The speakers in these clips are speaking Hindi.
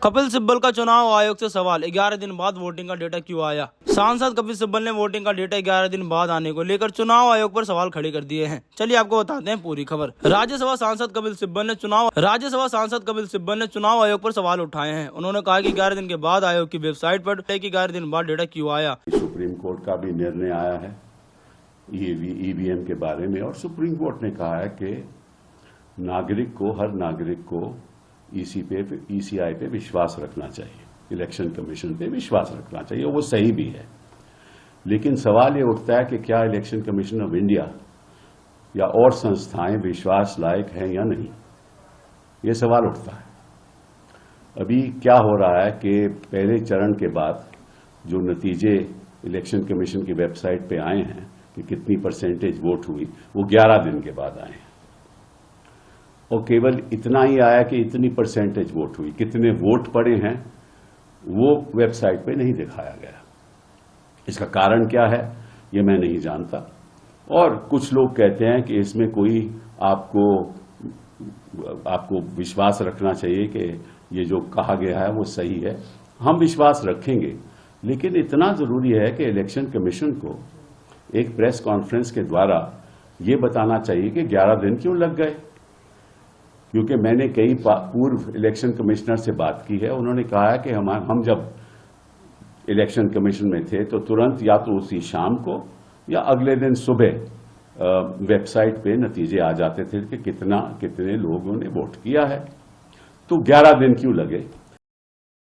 कपिल सिब्बल का चुनाव आयोग से सवाल, 11 दिन बाद वोटिंग का डेटा क्यों आया। सांसद कपिल सिब्बल ने वोटिंग का डेटा 11 दिन बाद आने को लेकर चुनाव आयोग पर सवाल खड़े कर दिए हैं। चलिए आपको बताते हैं पूरी खबर। राज्यसभा सांसद कपिल सिब्बल ने चुनाव आयोग पर सवाल उठाए हैं। उन्होंने कहा कि 11 दिन के बाद आयोग की वेबसाइट पर 11 दिन बाद डेटा क्यों आया। सुप्रीम कोर्ट का भी निर्णय आया है ईवीएम के बारे में, और सुप्रीम कोर्ट ने कहा है कि हर नागरिक को ईसीआई पे विश्वास रखना चाहिए, इलेक्शन कमीशन पे विश्वास रखना चाहिए, वो सही भी है। लेकिन सवाल ये उठता है कि क्या इलेक्शन कमीशन ऑफ इंडिया या और संस्थाएं विश्वास लायक हैं या नहीं, ये सवाल उठता है। अभी क्या हो रहा है कि पहले चरण के बाद जो नतीजे इलेक्शन कमीशन की वेबसाइट पे आए हैं कि कितनी परसेंटेज वोट हुई, वो 11 दिन के बाद आए हैं, और केवल इतना ही आया कि इतनी परसेंटेज वोट हुई। कितने वोट पड़े हैं वो वेबसाइट पे नहीं दिखाया गया। इसका कारण क्या है ये मैं नहीं जानता, और कुछ लोग कहते हैं कि इसमें कोई आपको विश्वास रखना चाहिए कि ये जो कहा गया है वो सही है। हम विश्वास रखेंगे, लेकिन इतना जरूरी है कि इलेक्शन कमीशन को एक प्रेस कॉन्फ्रेंस के द्वारा ये बताना चाहिए कि 11 दिन क्यों लग गए। क्योंकि मैंने कई पूर्व इलेक्शन कमिश्नर से बात की है, उन्होंने कहा है कि हम जब इलेक्शन कमीशन में थे तो तुरंत या तो उसी शाम को या अगले दिन सुबह वेबसाइट पे नतीजे आ जाते थे कि कितने लोगों ने वोट किया है। तो 11 दिन क्यों लगे।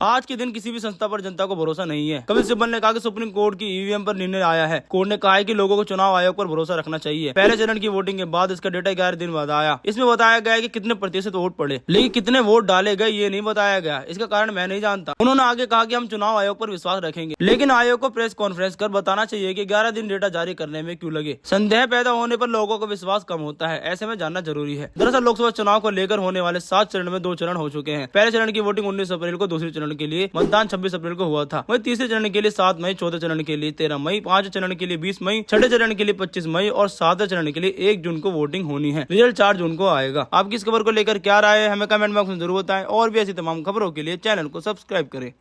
आज के दिन किसी भी संस्था पर जनता को भरोसा नहीं है। कपिल सिब्बल ने कहा कि सुप्रीम कोर्ट की ईवीएम पर निर्णय आया है। कोर्ट ने कहा है कि लोगों को चुनाव आयोग पर भरोसा रखना चाहिए। पहले चरण की वोटिंग के बाद इसका डेटा 11 दिन बाद आया। इसमें बताया गया है कि कितने प्रतिशत वोट पड़े, लेकिन कितने वोट डाले गए ये नहीं बताया गया। इसका कारण मैं नहीं जानता। उन्होंने आगे कहा कि हम चुनाव आयोग पर विश्वास रखेंगे, लेकिन आयोग को प्रेस कॉन्फ्रेंस कर बताना चाहिए कि 11 दिन डेटा जारी करने में क्यों लगे। संदेह पैदा होने पर लोगों का विश्वास कम होता है, ऐसे में जानना जरूरी है। दरअसल लोकसभा चुनाव को लेकर होने वाले 7 चरण में 2 चरण हो चुके हैं। पहले चरण की वोटिंग 19 अप्रैल को, दूसरे चरण के लिए मतदान 26 अप्रैल को हुआ था। वहीं तीसरे चरण के लिए 7 मई, चौथे चरण के लिए 13 मई, पांचवें चरण के लिए 20 मई, छठे चरण के लिए 25 मई और सातवें चरण के लिए 1 जून को वोटिंग होनी है। रिजल्ट 4 जून को आएगा। आपकी इस खबर को लेकर क्या राय है हमें कमेंट बॉक्स में जरूर बताएं, और भी ऐसी तमाम खबरों के लिए चैनल को सब्सक्राइब करें।